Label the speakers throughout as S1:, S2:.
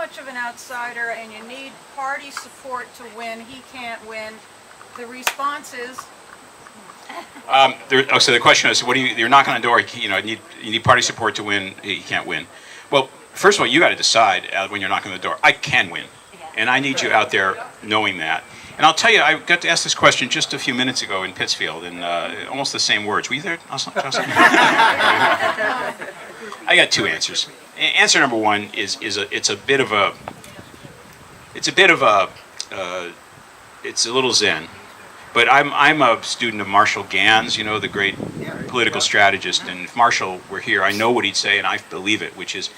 S1: much of an outsider and you need party support to win. He can't win. The response is,
S2: So the question is, you're knocking on the door, you need party support to win, you can't win. Well, first of all, you got to decide when you're knocking on the door, I can win. And I need you out there knowing that. And I'll tell you, I got to ask this question just a few minutes ago in Pittsfield, in almost the same words. Were you there, Jocelyn? I got two answers. Answer number one is it's a little zen. But I'm a student of Marshall Gans, the great political strategist. And if Marshall were here, I know what he'd say, and I believe it, which is,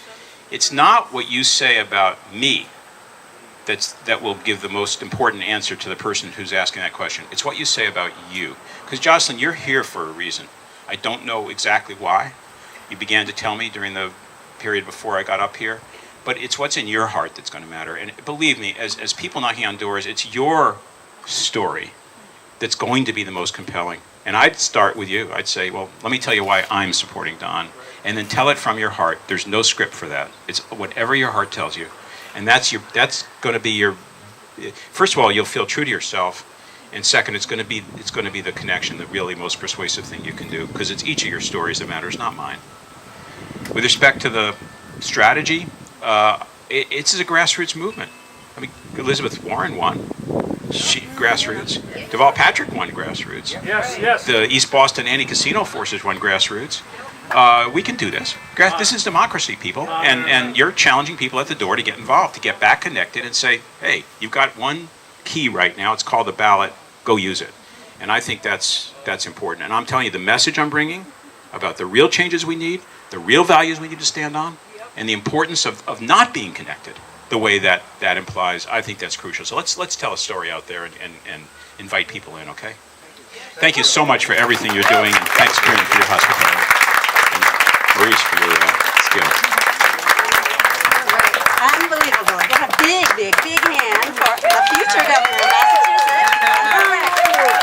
S2: it's not what you say about me that will give the most important answer to the person who's asking that question. It's what you say about you. Because Jocelyn, you're here for a reason. I don't know exactly why. You began to tell me during the period before I got up here. But it's what's in your heart that's going to matter. And believe me, as people knocking on doors, it's your story that's going to be the most compelling. And I'd start with you. I'd say, well, let me tell you why I'm supporting Don. And then tell it from your heart. There's no script for that. It's whatever your heart tells you. And that's going to be your, first of all, you'll feel true to yourself. And second, it's going to be the connection, the really most persuasive thing you can do, because it's each of your stories that matters, not mine. With respect to the strategy, it's a grassroots movement. I mean, Elizabeth Warren won. Grassroots. Deval Patrick won grassroots.
S3: Yes.
S2: The East Boston anti-casino forces won grassroots. We can do this. This is democracy, people. And you're challenging people at the door to get involved, to get back connected and say, hey, you've got one key right now. It's called the ballot. Go use it. And I think that's important. And I'm telling you, the message I'm bringing about the real changes we need, the real values we need to stand on, and the importance of not being connected the way that implies, I think that's crucial. So let's tell a story out there and invite people in, okay? Thank you so much for everything you're doing, and thanks, Kieran, for your hospitality, and Maurice for your skills.
S4: Unbelievable. Get a big hand for the future governor of Massachusetts.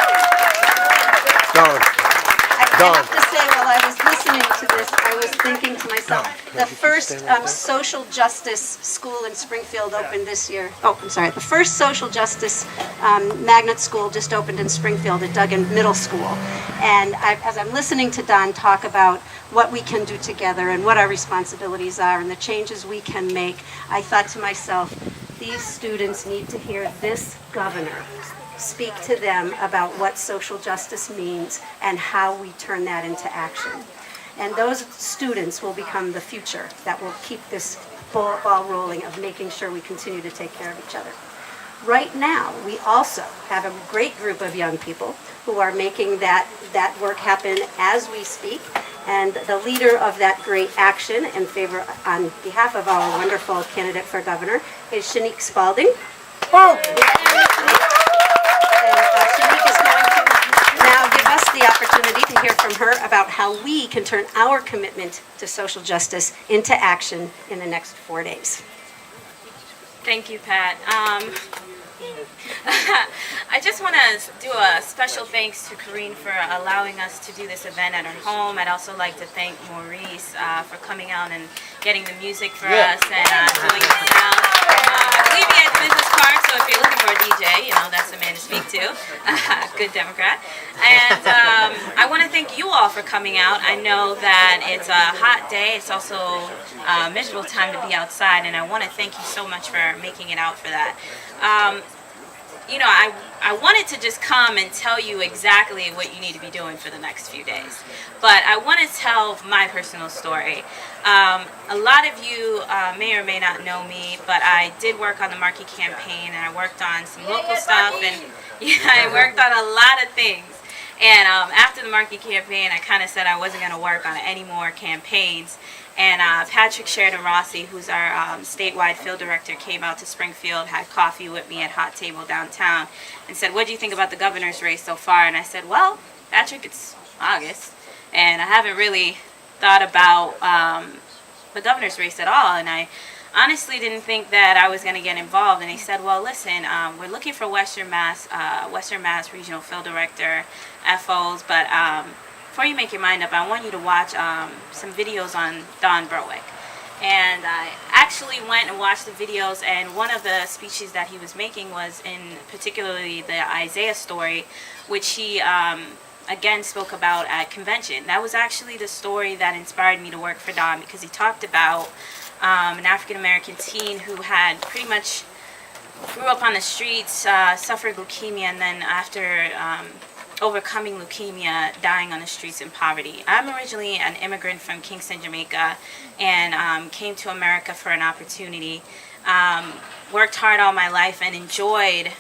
S4: I have to say, while I was listening to this, I was thinking to myself, the first social justice school in Springfield opened this year. Oh, I'm sorry. The first social justice magnet school just opened in Springfield at Duggan Middle School. And as I'm listening to Don talk about what we can do together and what our responsibilities are and the changes we can make, I thought to myself, these students need to hear this governor speak to them about what social justice means and how we turn that into action. And those students will become the future that will keep this ball rolling of making sure we continue to take care of each other. Right now, we also have a great group of young people who are making that work happen as we speak. And the leader of that great action in favor, on behalf of our wonderful candidate for governor, is Shanique Spalding. And Shanique is going to now give us the opportunity to hear from her about how we can turn our commitment to social justice into action in the next 4 days.
S5: Thank you, Pat. I just want to do a special thanks to Corrine for allowing us to do this event at her home. I'd also like to thank Maurice for coming out and getting the music for us and doing the sound. I believe he has a business card, so if you're looking for a DJ, that's the man to speak to. Good Democrat. And I want to thank you all for coming out. I know that it's a hot day. It's also a miserable time to be outside, and I want to thank you so much for making it out for that. I wanted to just come and tell you exactly what you need to be doing for the next few days. But I want to tell my personal story. A lot of you may or may not know me, but I did work on the Markey campaign, and I worked on some local stuff, and I worked on a lot of things. And after the Markey campaign, I kind of said I wasn't going to work on any more campaigns. And Patrick Sheridan Rossi, who's our statewide field director, came out to Springfield, had coffee with me at Hot Table downtown, and said, "What do you think about the governor's race so far?" And I said, "Well, Patrick, it's August, and I haven't really thought about the governor's race at all." And I honestly didn't think that I was going to get involved. And he said, "Well, listen, we're looking for Western Mass Regional Field Director, FOs, but before you make your mind up, I want you to watch some videos on Don Berwick." And I actually went and watched the videos, and one of the speeches that he was making was in particularly the Isaiah story, which he again spoke about at convention. That was actually the story that inspired me to work for Don, because he talked about an African American teen who had pretty much grew up on the streets, suffered leukemia, and then after overcoming leukemia, dying on the streets in poverty. I'm originally an immigrant from Kingston, Jamaica, and came to America for an opportunity. Worked hard all my life and enjoyed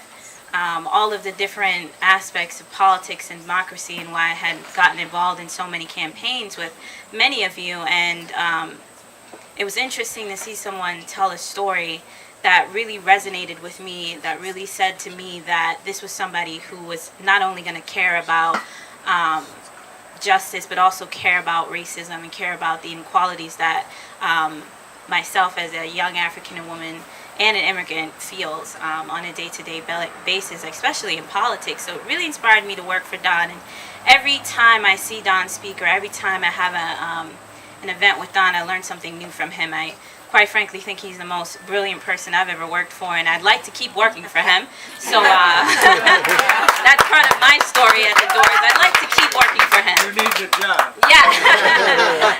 S5: all of the different aspects of politics and democracy, and why I had gotten involved in so many campaigns with many of you. And it was interesting to see someone tell a story that really resonated with me, that really said to me that this was somebody who was not only going to care about justice, but also care about racism and care about the inequalities that myself as a young African woman and an immigrant feels on a day-to-day basis, especially in politics. So it really inspired me to work for Don. And every time I see Don speak, or every time I have an event with Don, I learn something new from him. I quite frankly think he's the most brilliant person I've ever worked for, and I'd like to keep working for him. So that's part of my story at the Doors. I'd like to keep working for him.
S3: You need the job.
S5: Yeah.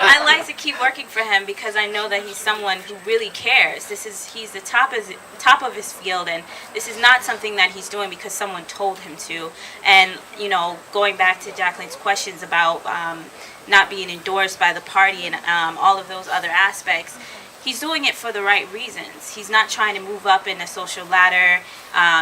S5: I like to keep working for him because I know that he's someone who really cares. He's the top of his field, and this is not something that he's doing because someone told him to. And you know, going back to Jacqueline's questions about not being endorsed by the party and all of those other aspects, he's doing it for the right reasons. He's not trying to move up in the social ladder.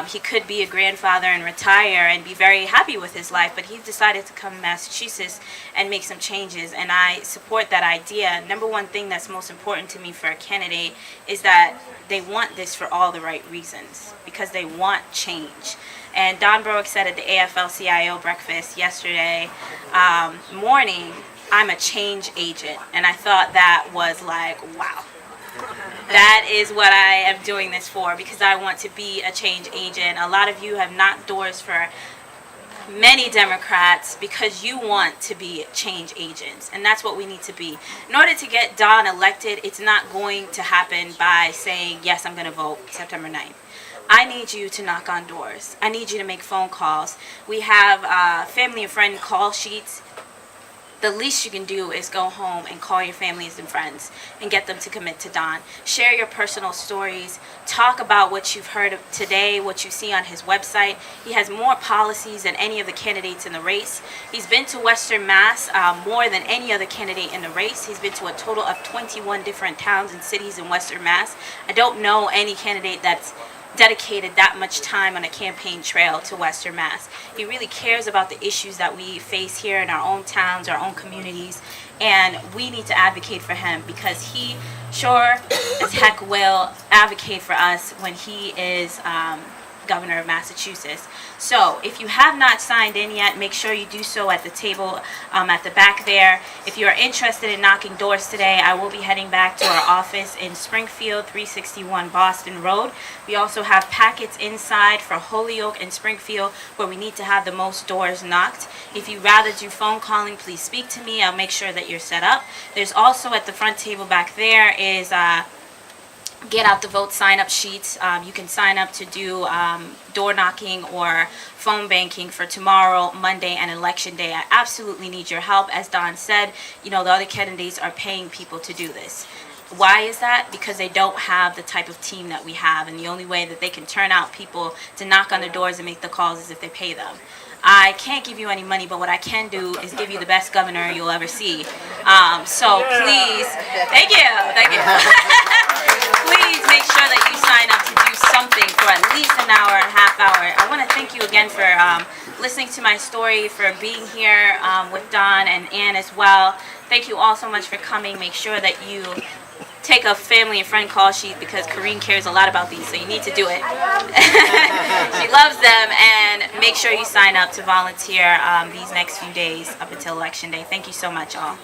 S5: He could be a grandfather and retire and be very happy with his life, but he's decided to come to Massachusetts and make some changes, and I support that idea. Number one thing that's most important to me for a candidate is that they want this for all the right reasons, because they want change. And Don Berwick said at the AFL-CIO breakfast yesterday morning, I'm a change agent, and I thought that was like, wow. That is what I am doing this for, because I want to be a change agent. A lot of you have knocked doors for many Democrats because you want to be change agents, and that's what we need to be. In order to get Don elected, it's not going to happen by saying, yes, I'm going to vote September 9th. I need you to knock on doors. I need you to make phone calls. We have family and friend call sheets. The least you can do is go home and call your families and friends and get them to commit to Don. Share your personal stories. Talk about what you've heard today, what you see on his website. He has more policies than any of the candidates in the race. He's been to Western Mass more than any other candidate in the race. He's been to a total of 21 different towns and cities in Western Mass. I don't know any candidate that's dedicated that much time on a campaign trail to Western Mass. He really cares about the issues that we face here in our own towns, our own communities, and we need to advocate for him, because he sure as heck will advocate for us when he is governor of Massachusetts. So if you have not signed in yet, make sure you do so at the table at the back there. If you are interested in knocking doors today, I will be heading back to our office in Springfield, 361 Boston Road. We also have packets inside for Holyoke and Springfield where we need to have the most doors knocked. If you rather do phone calling, please speak to me. I'll make sure that you're set up. There's also at the front table back there is get out the vote sign up sheets. You can sign up to do door knocking or phone banking for tomorrow, Monday, and election day. I absolutely need your help. As Don said, you know, the other candidates are paying people to do this. Why is that? Because they don't have the type of team that we have, and the only way that they can turn out people to knock on the doors and make the calls is if they pay them. I can't give you any money, but what I can do is give you the best governor you'll ever see. So please, thank you. Please make sure that you sign up to do something for at least an hour and a half hour. I want to thank you again for listening to my story, for being here with Don and Ann as well. Thank you all so much for coming. Make sure that you take a family and friend call sheet, because Karine cares a lot about these, so you need to do it. She loves them, and make sure you sign up to volunteer these next few days up until Election Day. Thank you so much, all.